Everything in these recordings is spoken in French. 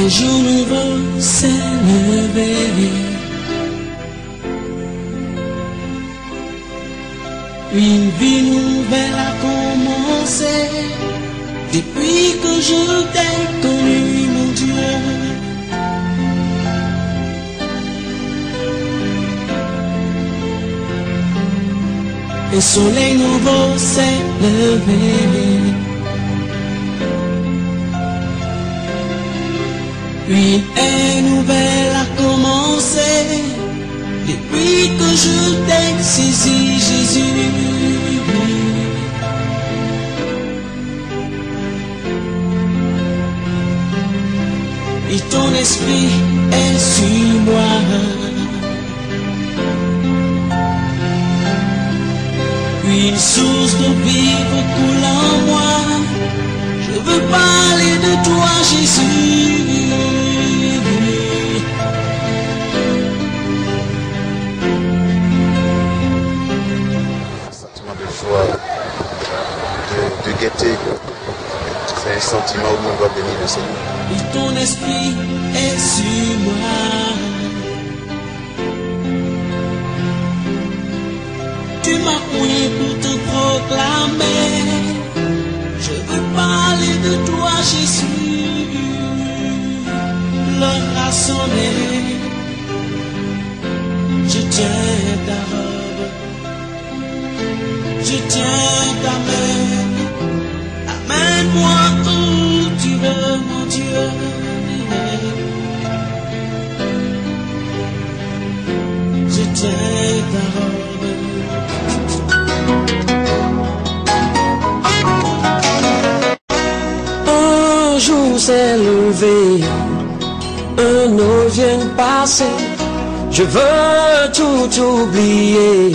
Un jour nouveau s'est levé. Une vie nouvelle a commencé. Depuis que je t'ai connu, mon Dieu. Un soleil nouveau s'est levé. Une ère nouvelle a commencé. Depuis que je t'ai saisi, Jésus. Et ton esprit est sur moi. Une source de vie coule en moi. Je veux parler de toi, Jésus. Sentiment de joie, de gaieté. C'est un sentiment où on doit bénir le Seigneur. Et ton esprit est sur moi. Tu m'as pris pour te proclamer. Je veux parler de toi, Jésus. L'heure a sonné. Je tiens ta robe. Je tiens ta main. Amène-moi où tu veux, mon Dieu. Je tiens ta robe. Un jour s'est levé, un eau vient de passer. Je veux tout oublier,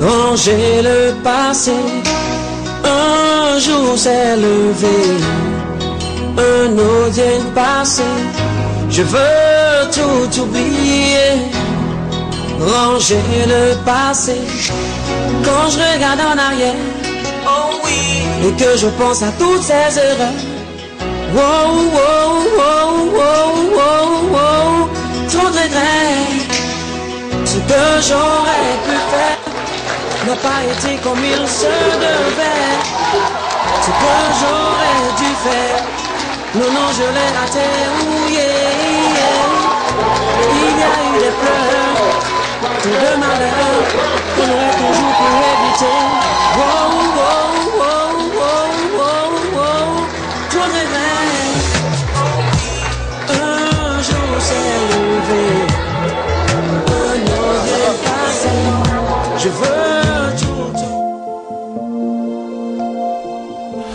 ranger le passé. Un jour s'est levé, un eau vient de passer. Je veux tout oublier, ranger le passé. Quand je regarde en arrière, oh oui, et que je pense à toutes ces erreurs, wow, wow, wow, wow, wow, wow, trop de regrets. Ce que j'aurais pu faire n'a pas été comme il se devait. Ce que j'aurais dû faire, non, non, je l'ai raté, oh yeah, yeah. Il y a eu des pleurs, tout de malheur, qu'on aurait toujours pu éviter. Wow, wow, wow, wow, wow, wow, trop de regrets. Un jour s'est levé, un autre est passé. Je veux tout.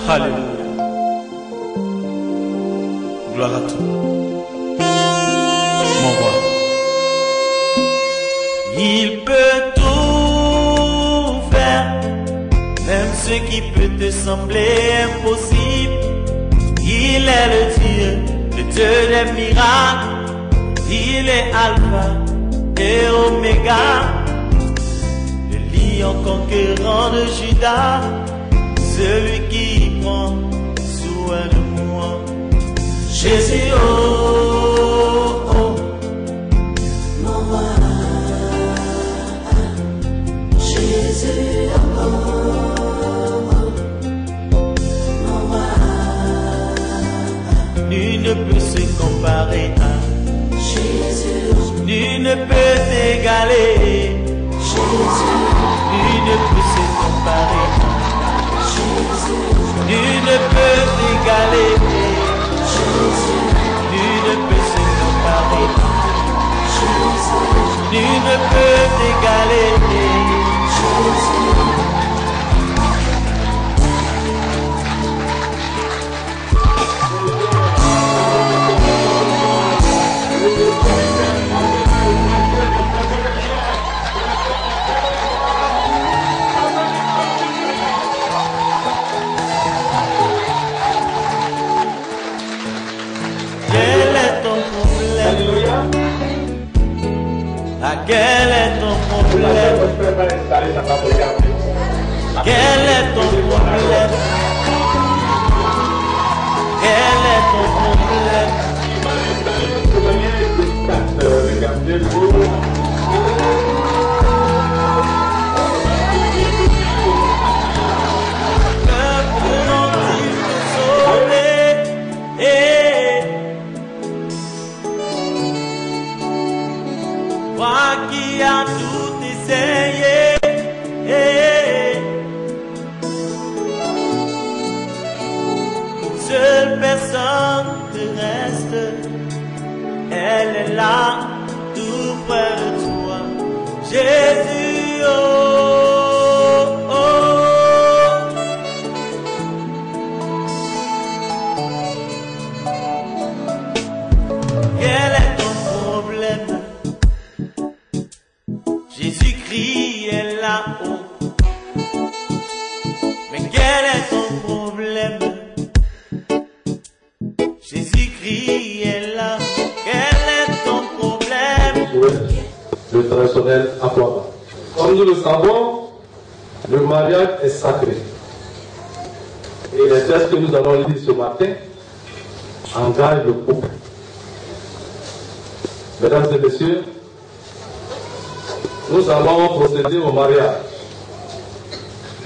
Alléluia. Gloire à toi. Mon roi. Il peut tout faire, même ce qui peut te sembler impossible. Il est le Dieu des miracles. Il est Alpha et Oméga, le lion conquérant de Juda, celui qui prend soin de moi. Jésus, oh, oh, Mon roi, Jésus, oh, mon roi. nul ne peut se comparer à Jésus, nul ne peut t'égaler. Jésus, Nul ne peut se comparer à Jésus, nul ne peut t'égaler. Jésus, Nul ne peut se comparer à Jésus, nul ne peut t'égaler. Jésus. Quel est ton problème? Quel est ton problème? Quel est ton problème? Quel est ton problème? Moi qui a tout essayé, seule personne terrestre, elle est là, tout près de toi, Jésus. Oh, oh. Quel est ton problème? Jésus-Christ est là-haut. Mais quel est ton problème? Jésus-Christ est là. Quel est ton problème? Le traditionnel applaudissement. Comme nous le savons, le mariage est sacré. Et les textes que nous allons lire ce matin engagent le couple. Mesdames et messieurs, nous allons procéder au mariage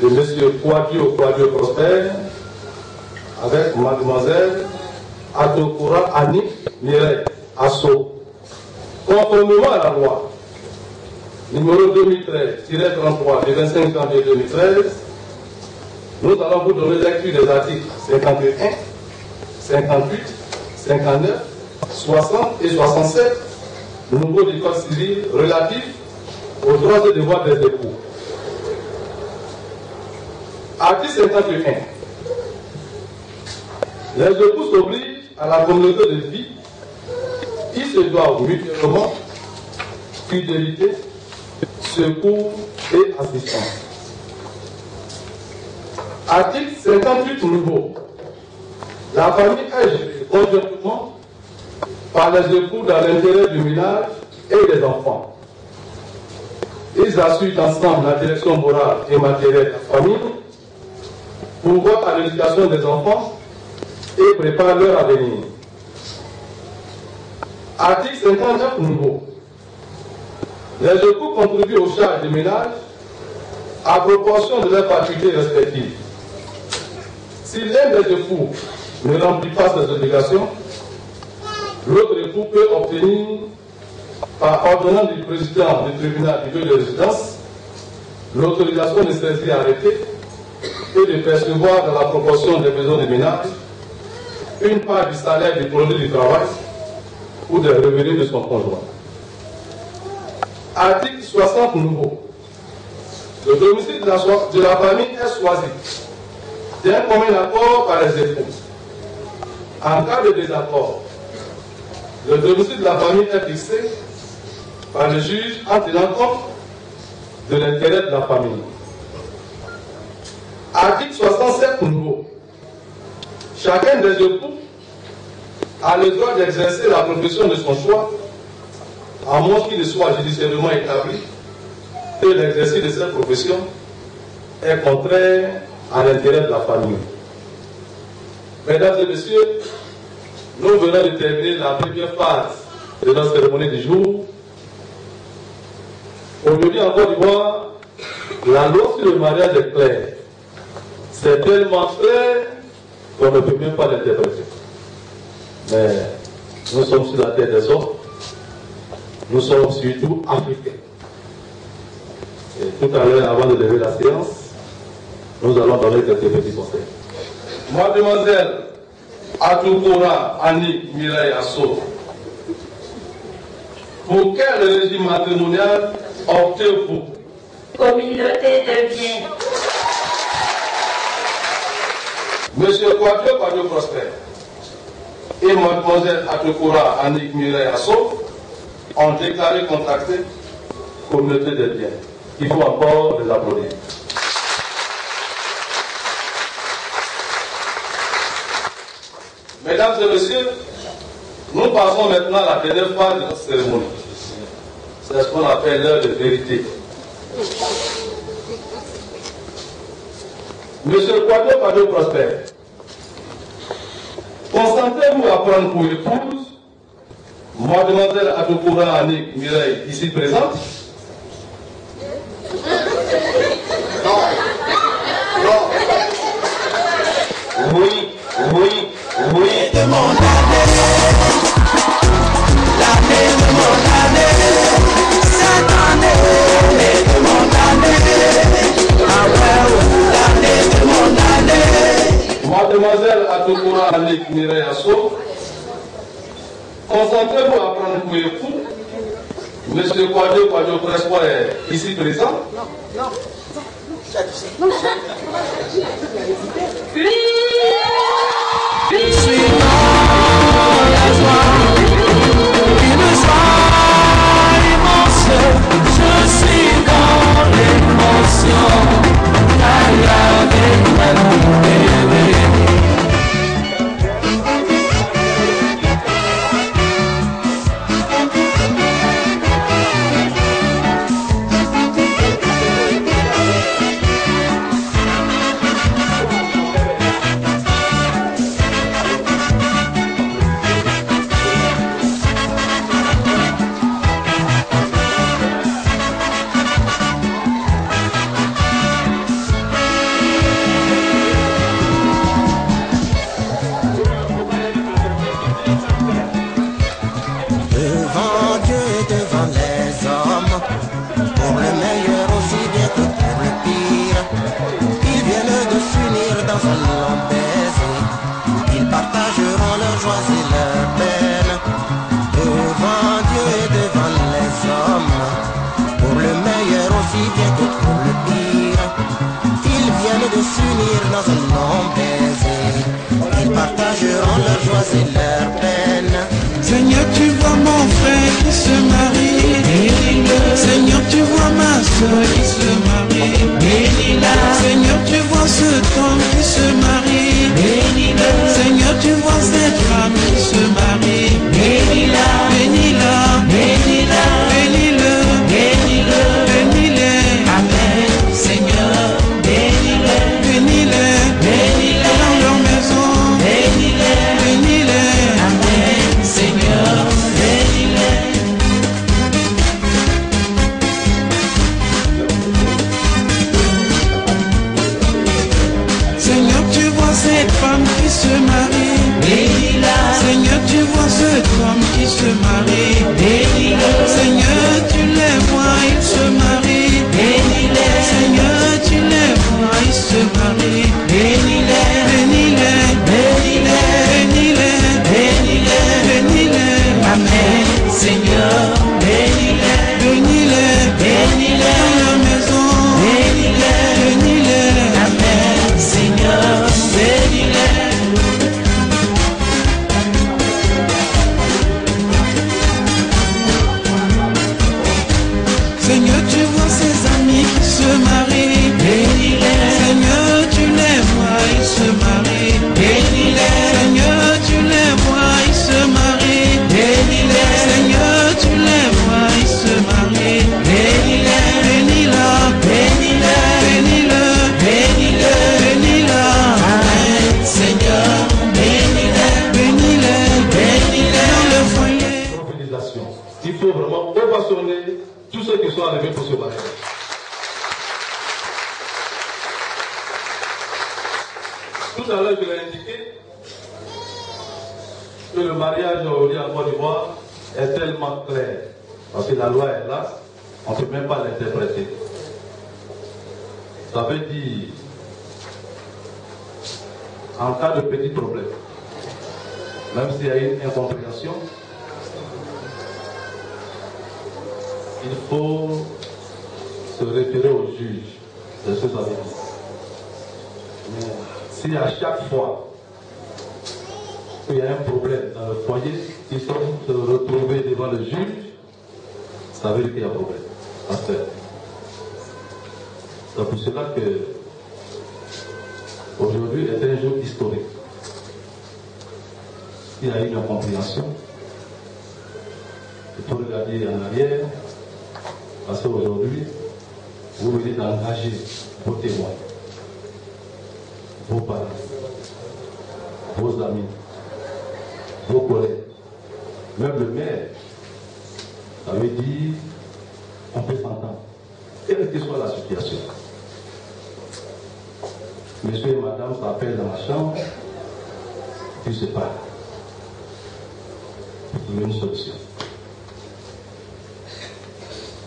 de M. Kouadio Prosper avec Mademoiselle Atokura Annie Mireille Asso. Conformément à la loi numéro 2013-33 du 25 janvier 2013, nous allons vous donner lecture des articles 51, 58, 59, 60 et 67 nouveaux du Code civil relatifs aux droits et devoirs des époux. Article 51. Les époux s'obligent à la communauté de vie. Ils se doivent mutuellement fidélité, secours et assistance. Article 58 nouveau. La famille est gérée conjointement par les époux dans l'intérêt du ménage et des enfants. Ils assurent ensemble la direction morale et matérielle de la famille, pourvoient à l'éducation des enfants et préparent leur avenir. Article 59 nouveau. Les époux contribuent aux charges du ménage à proportion de leurs facultés respectives. Si l'un des époux ne remplit pas ses obligations, l'autre époux peut obtenir, par ordonnance du président du tribunal du lieu de résidence, l'autorisation de saisir arrêté et de percevoir dans la proportion des besoins de ménage une part du salaire du produit du travail ou des revenus de son conjoint. Article 60 nouveau. Le domicile de la famille est choisi d'un commun accord par les époux. En cas de désaccord, le domicile de la famille est fixé par le juge en tenant compte de l'intérêt de la famille. Article 67 nouveau. Chacun des époux a le droit d'exercer la profession de son choix, à moins qu'il ne soit judiciairement établi que l'exercice de cette profession est contraire à l'intérêt de la famille. Mesdames et messieurs, nous venons de terminer la première phase de notre cérémonie du jour. Aujourd'hui en Côte d'Ivoire, la loi sur le mariage est claire. C'est tellement clair qu'on ne peut même pas l'interpréter. Mais nous sommes sur la terre des hommes. Nous sommes surtout africains. Et tout à l'heure, avant de lever la séance, nous allons donner quelques petits conseils. Mademoiselle Atokura Annie Mireille Asso, pour quel régime matrimonial optez-vous? Communauté de biens. Monsieur Kouadio Prosper et Mademoiselle Atokura Annie Mireille Asso ont déclaré contracter communauté de biens. Il faut encore les applaudir. Mesdames et messieurs, nous passons maintenant à la dernière phase de notre cérémonie. C'est ce qu'on appelle l'heure de vérité. Monsieur Kouadio Prosper, consentez-vous à prendre pour épouse Mademoiselle Adokura Annick Mireille, ici présente. Non. Non. Oui. De mon année, l'année de mon année, cette année de mon année, ah ouais, l'année de mon année. Mademoiselle Adokura Annick Mireille Asso, concentrez-vous à prendre pour époux. Monsieur Kwadjo Prespoir est ici présent. Non. Je suis dans la joie, une joie immense. Je suis dans l'émotion. Seigneur, tu vois mon frère qui se marie, bénis-le. Seigneur, tu vois ma soeur qui se marie, bénis-la. Seigneur, tu vois cet homme qui se marie, bénis-le. Seigneur, tu vois cette femme qui se marie, bénis-la, bénis-la, bénis-la, bénis-le, bénis-le, bénis-le. Amen. Seigneur, bénis-le, bénis-le, bénis-le dans leur maison, bénis-le, bénis-le. Amen. Seigneur, bénis-le. Seigneur, tu vois cette femme qui se marie, bénis-la. Seigneur, tu vois cet homme qui se marie, bénis-le. Seigneur, tu les vois, ils se marient, bénis-les. Seigneur, tu les vois, ils se marient, bénis-les, bénis-les, bénis-les, bénis-les, bénis-les, bénis-les. Amen. Seigneur, bénis-les, bénis-les, bénis-les dans la maison, bénis-les, bénis-les. Amen. Seigneur, bénis-les. Seigneur, tu vois ses amis qui se marient, bénis-les. Seigneur, tu les vois, ils se marient, bénis-les. Seigneur, tu les vois, ils se marient, bénis-les. Seigneur, tu les vois, ils se marient, bénis-les. Bénis-la, bénis-le, bénis-le, bénis-le, bénis-la. Amen. Seigneur, bénis-les, bénis-les, bénis-les dans le foyer. Organisation. Il faut vraiment ovationner tous ceux qui sont arrivés pour ce mariage. Tout à l'heure, je l'ai indiqué que le mariage aujourd'hui en Côte d'Ivoire est tellement clair. Parce que la loi est là, on ne peut même pas l'interpréter. Ça veut dire, en cas de petit problème, même s'il y a une incompréhension, il faut se référer au juge de ce avis. Mais si à chaque fois qu'il y a un problème dans le foyer, ils sont se retrouver devant le juge, ça veut dire qu'il y a un problème. C'est pour cela que aujourd'hui est un jour historique. Il y a eu une incompréhension. Il faut regarder en arrière. Parce qu'aujourd'hui, vous venez d'engager vos témoins, vos parents, vos amis, vos collègues, même le maire avait dit on peut s'entendre, quelle que soit la situation. Monsieur et madame s'appellent dans la chambre, puis se parlent pour trouver une solution.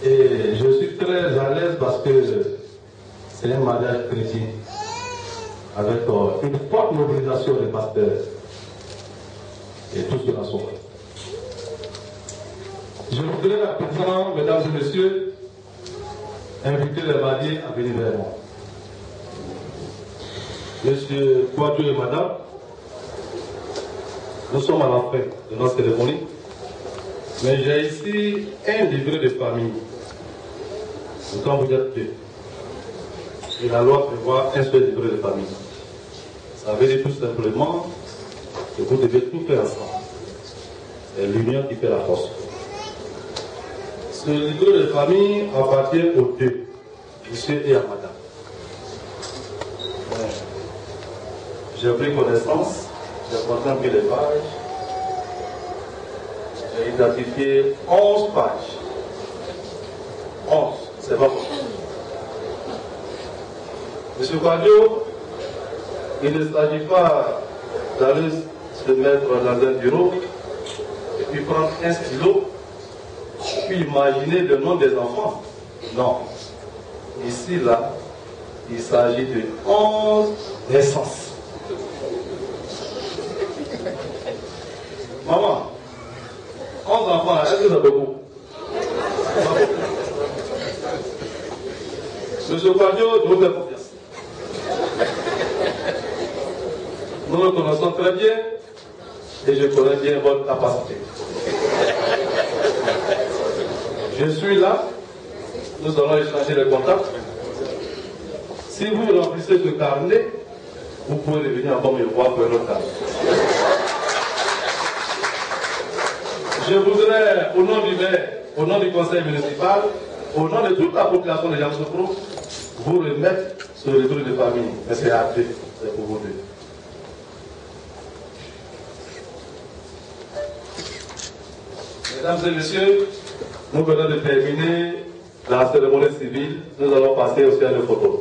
Et je suis très à l'aise parce que c'est un mariage chrétien avec une forte mobilisation des pasteurs et tout cela sont faits. Je voudrais à présent, mesdames et messieurs, inviter les mariés à venir vers moi. Monsieur Kouadou et madame, nous sommes à la fin de notre cérémonie, mais j'ai ici un livret de famille. Quand vous êtes deux, et la loi prévoit un seul livret de famille. Ça veut dire tout simplement que vous devez tout faire ensemble. C'est l'union qui fait la force. Ce livret de famille appartient aux deux, monsieur et à madame. J'ai pris connaissance, j'ai contemplé les pages, j'ai identifié 11 pages. 11, c'est pas possible. Monsieur Kouadio, il ne s'agit pas d'aller se mettre dans un bureau et puis prendre un stylo puis imaginer le nom des enfants. Non. Ici, là, il s'agit de 11 naissances. Maman, 11 enfants, est-ce que c'est beaucoup? Monsieur Kouadio, je vous fais confiance. Nous nous connaissons très bien et je connais bien votre capacité. Je suis là, nous allons échanger les contacts. Si vous remplissez ce carnet, vous pouvez revenir avant me voir pour un autre carnet. Je voudrais, au nom du maire, au nom du conseil municipal, au nom de toute la population de Yamoussoukro, vous remettre ce livret de famille. Mais c'est à deux, c'est pour vous deux. Mesdames et messieurs, nous venons de terminer la cérémonie civile. Nous allons passer au séance de photos.